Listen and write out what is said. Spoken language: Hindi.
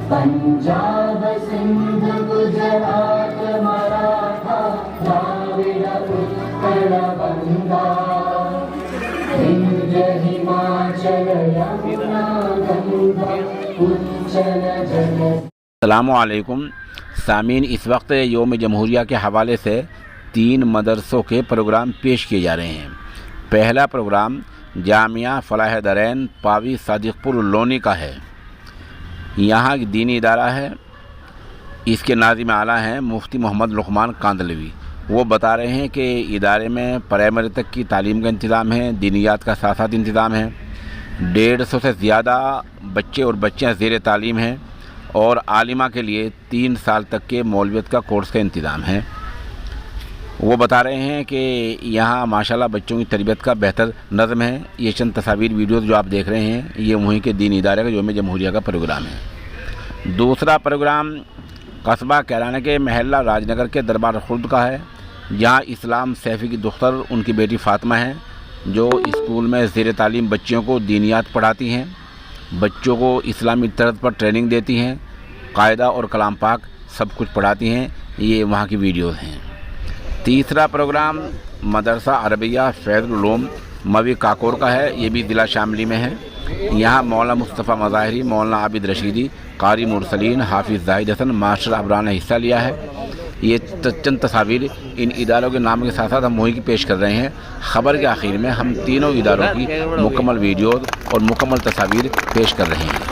पंजाब सिंध गुजरात मराठा द्राविड़ उत्कल गंगा विंध्य हिमाचल यमुना गंगा उच्चल जल। अस्सलामुअलैकुम सामीन, इस वक्त योम जमहूरिया के हवाले से 3 मदरसों के प्रोग्राम पेश किए जा रहे हैं। पहला प्रोग्राम जामिया फलाह दरैन पावी सादिकपुर लोनी का है। यहाँ दीनी इदारा है। इसके नाज़िम आला हैं मुफ्ती मोहम्मद लुकमान कांदलवी। वो बता रहे हैं कि इदारे में प्राइमरी तक की तालीम का इंतज़ाम है, दीनियात का साथ साथ इंतज़ाम है। 150 से ज़्यादा बच्चे और बच्चियाँ ज़ेर तालीम हैं और आलिमा के लिए 3 साल तक के मौलवियत का कोर्स का इंतज़ाम है। वो बता रहे हैं कि यहाँ माशाल्लाह बच्चों की तरबियत का बेहतर नज़म है। ये चंद तस्वीर वीडियोस जो आप देख रहे हैं ये वहीं के दीन इदारे का योम जमहूरिया का प्रोग्राम है। दूसरा प्रोग्राम कस्बा कैराना के महल्ला राजनगर के दरबार खुर्द का है, जहाँ इस्लाम सैफ़ी की दुख्तर उनकी बेटी फ़ातिमा है जो स्कूल में ज़ेर तालीम बच्चियों को दीनियात पढ़ाती हैं, बच्चों को इस्लामी तर्ज पर ट्रेनिंग देती हैं, कायदा और कलाम पाक सब कुछ पढ़ाती हैं। ये वहाँ की वीडियोस हैं। तीसरा प्रोग्राम मदरसा अरबिया फैज़ुल उलूम मवी काकोर का है। ये भी ज़िला शामली में है। यहाँ मौलाना मुस्तफ़ा मज़ाहिरी, मौलाना आबिद रशीदी, कारी मुरसलीन, हाफिज़ जाहिद हसन, मास्टर अबरान ने हिस्सा लिया है। ये चंद तस्वीर इन इदारों के नाम के साथ साथ हम वहीं की पेश कर रहे हैं। ख़बर के आखिर में हम तीनों इदारों की मुकम्मल वीडियोज़ और मुकम्मल तस्वीर पेश कर रहे हैं।